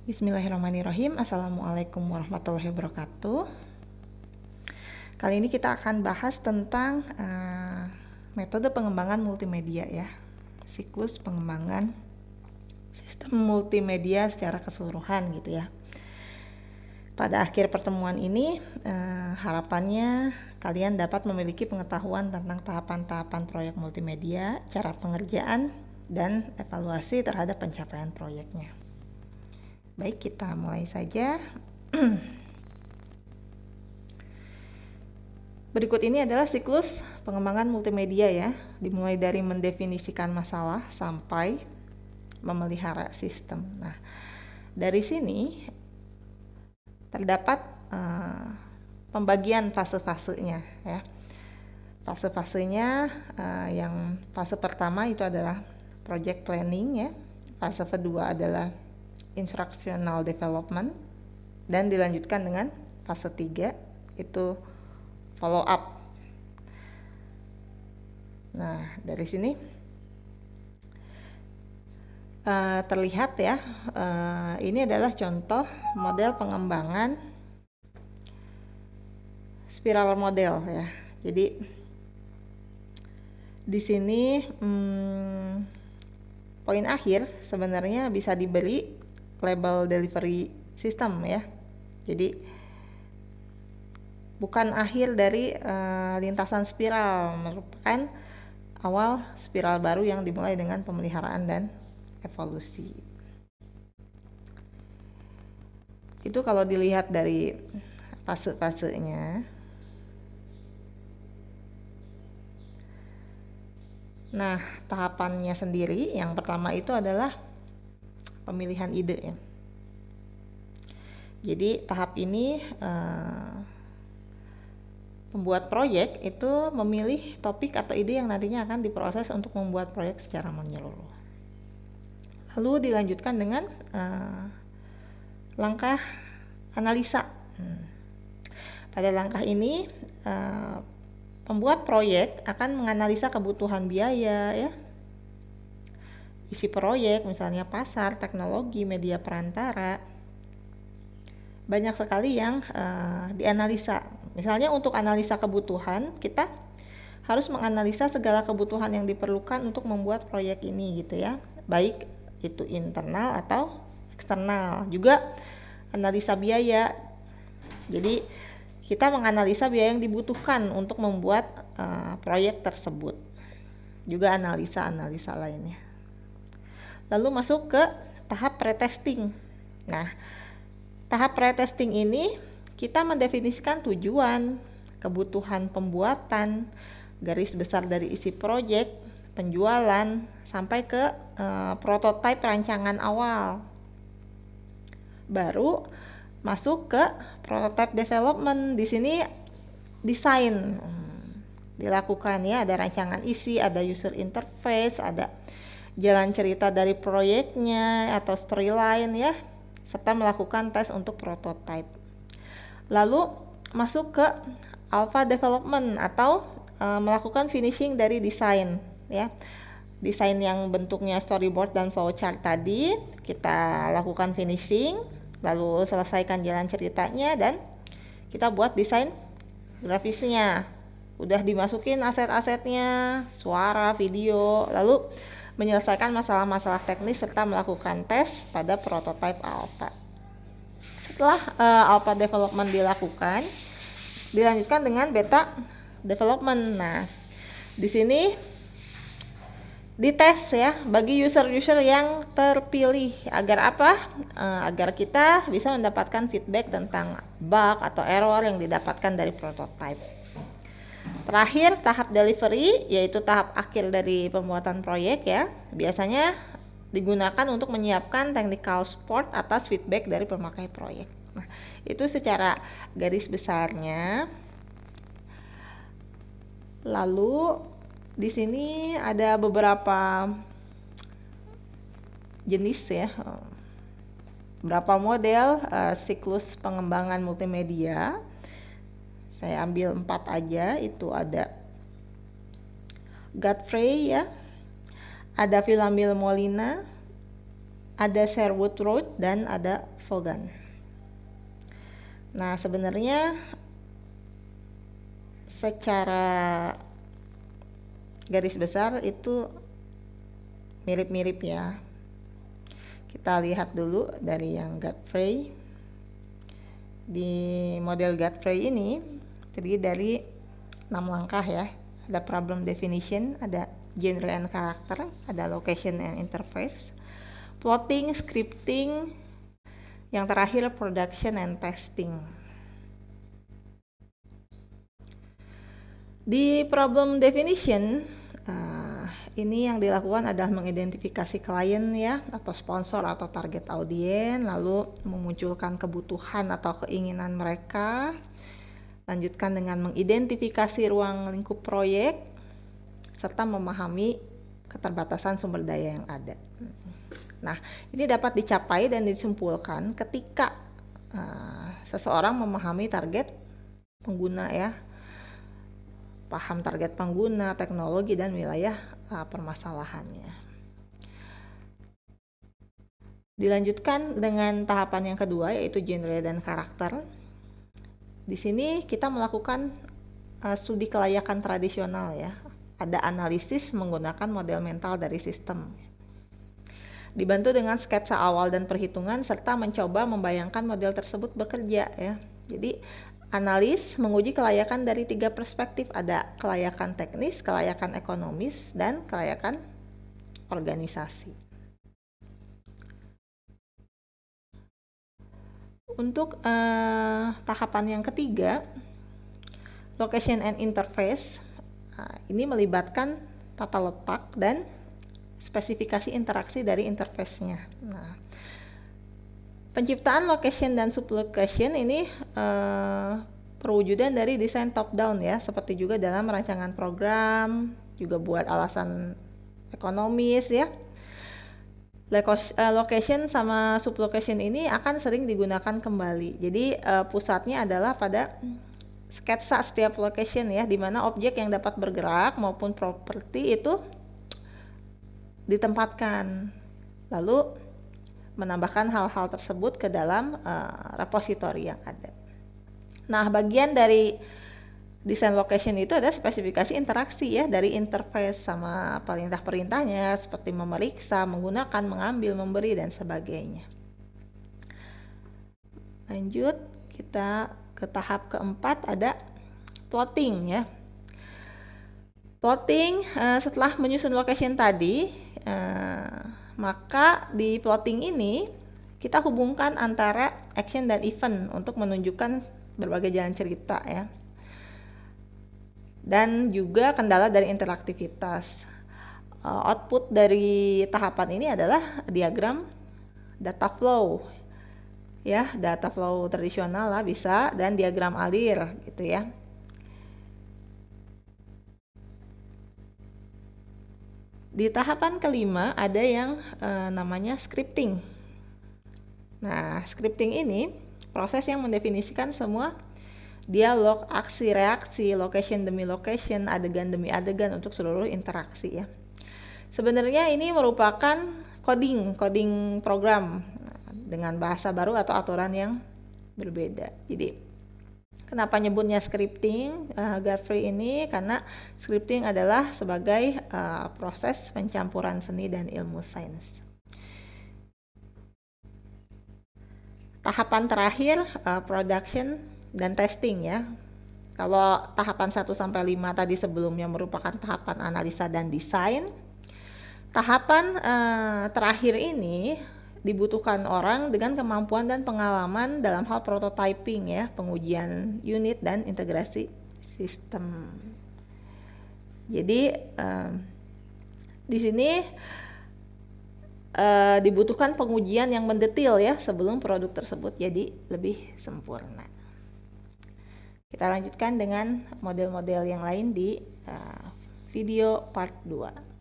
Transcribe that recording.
Bismillahirrahmanirrahim. Assalamualaikum warahmatullahi wabarakatuh. Kali ini kita akan bahas tentang metode pengembangan multimedia ya. Siklus pengembangan sistem multimedia secara keseluruhan gitu ya. Pada akhir pertemuan ini harapannya kalian dapat memiliki pengetahuan tentang tahapan-tahapan proyek multimedia, cara pengerjaan, dan evaluasi terhadap pencapaian proyeknya. Baik, kita mulai saja. Berikut ini adalah siklus pengembangan multimedia ya, dimulai dari mendefinisikan masalah sampai memelihara sistem. Nah, dari sini terdapat pembagian fase-fasenya ya. Fase-fasenya yang fase pertama itu adalah project planning ya. Fase kedua adalah instructional development, dan dilanjutkan dengan fase 3 itu follow up. Nah, dari sini terlihat ya, ini adalah contoh model pengembangan spiral model ya. Jadi di sini poin akhir sebenarnya bisa diberi label delivery system ya. Jadi bukan akhir dari lintasan spiral, merupakan awal spiral baru yang dimulai dengan pemeliharaan dan evolusi. Itu kalau dilihat dari fase-fasenya. Nah, tahapannya sendiri yang pertama itu adalah pemilihan ide ya. Jadi tahap ini pembuat proyek itu memilih topik atau ide yang nantinya akan diproses untuk membuat proyek secara menyeluruh. Lalu dilanjutkan dengan langkah analisa. Pada langkah ini pembuat proyek akan menganalisa kebutuhan biaya ya, isi proyek, misalnya pasar, teknologi, media perantara. Banyak sekali yang dianalisa. Misalnya untuk analisa kebutuhan, kita harus menganalisa segala kebutuhan yang diperlukan untuk membuat proyek ini gitu ya. Baik itu internal atau eksternal. Juga analisa biaya. Jadi kita menganalisa biaya yang dibutuhkan untuk membuat proyek tersebut. Juga analisa-analisa lainnya. Lalu masuk ke tahap pretesting. Nah, tahap pretesting ini kita mendefinisikan tujuan, kebutuhan pembuatan, garis besar dari isi proyek, penjualan, sampai ke prototipe rancangan awal. Baru masuk ke prototype development. Di sini desain dilakukan ya, ada rancangan isi, ada user interface, ada jalan cerita dari proyeknya atau storyline ya, serta melakukan tes untuk prototype. Lalu masuk ke alpha development atau melakukan finishing dari desain ya. Desain yang bentuknya storyboard dan flowchart tadi kita lakukan finishing, lalu selesaikan jalan ceritanya dan kita buat desain grafisnya. Udah dimasukin aset-asetnya, suara, video, lalu menyelesaikan masalah-masalah teknis serta melakukan tes pada prototype alpha. Setelah alpha development dilakukan, dilanjutkan dengan beta development. Nah, di sini dites ya bagi user-user yang terpilih. Agar apa? Agar kita bisa mendapatkan feedback tentang bug atau error yang didapatkan dari prototype. Terakhir, tahap delivery, yaitu tahap akhir dari pembuatan proyek ya. Biasanya digunakan untuk menyiapkan technical support atas feedback dari pemakai proyek. Nah, itu secara garis besarnya. Lalu di sini ada beberapa jenis ya, beberapa model siklus pengembangan multimedia. Saya ambil 4 aja. Itu ada Godfrey ya, ada Villamil Molina, ada Sherwood Road, dan ada Vaughan. Nah, sebenarnya secara garis besar itu mirip-mirip ya. Kita lihat dulu dari yang Godfrey. Di model Godfrey ini terdiri dari 6 langkah ya. Ada problem definition, ada genre and character, ada location and interface, plotting, scripting, yang terakhir production and testing. Di problem definition, ini yang dilakukan adalah mengidentifikasi klien ya, atau sponsor atau target audien, lalu memunculkan kebutuhan atau keinginan mereka. Lanjutkan dengan mengidentifikasi ruang lingkup proyek, serta memahami keterbatasan sumber daya yang ada. Nah, ini dapat dicapai dan disimpulkan ketika seseorang memahami target pengguna ya, paham target pengguna, teknologi, dan wilayah permasalahannya. Dilanjutkan dengan tahapan yang kedua, yaitu genre dan karakter. Di sini kita melakukan studi kelayakan tradisional ya. Ada analisis menggunakan model mental dari sistem. Dibantu dengan sketsa awal dan perhitungan serta mencoba membayangkan model tersebut bekerja ya. Jadi analis menguji kelayakan dari 3 perspektif, ada kelayakan teknis, kelayakan ekonomis, dan kelayakan organisasi. Untuk tahapan yang ketiga, location and interface, ini melibatkan tata letak dan spesifikasi interaksi dari interface-nya. Nah, penciptaan location dan sublocation ini perwujudan dari desain top down ya, seperti juga dalam rancangan program, juga buat alasan ekonomis ya. Location sama sublocation ini akan sering digunakan kembali. Jadi pusatnya adalah pada sketsa setiap location ya, di mana objek yang dapat bergerak maupun properti itu ditempatkan. Lalu menambahkan hal-hal tersebut ke dalam repositori yang ada. Nah, bagian dari desain location itu ada spesifikasi interaksi ya, dari interface sama perintah-perintahnya seperti memeriksa, menggunakan, mengambil, memberi, dan sebagainya. Lanjut, kita ke tahap keempat, ada plotting ya. Plotting setelah menyusun location tadi, maka di plotting ini kita hubungkan antara action dan event untuk menunjukkan berbagai jalan cerita ya. Dan juga kendala dari interaktivitas. Output dari tahapan ini adalah diagram data flow ya, data flow tradisional lah bisa, dan diagram alir gitu ya. Di tahapan kelima ada yang namanya scripting. Nah, scripting ini proses yang mendefinisikan semua dialog, aksi, reaksi, location demi location, adegan demi adegan untuk seluruh interaksi ya. Sebenarnya ini merupakan coding program dengan bahasa baru atau aturan yang berbeda. Jadi kenapa nyebutnya scripting Godfrey ini? Karena scripting adalah sebagai proses pencampuran seni dan ilmu sains. Tahapan terakhir production dan testing ya. Kalau tahapan 1 sampai 5 tadi sebelumnya merupakan tahapan analisa dan desain. Tahapan terakhir ini dibutuhkan orang dengan kemampuan dan pengalaman dalam hal prototyping ya, pengujian unit dan integrasi sistem. Jadi di sini dibutuhkan pengujian yang mendetil ya sebelum produk tersebut jadi lebih sempurna. Kita lanjutkan dengan model-model yang lain di video part 2.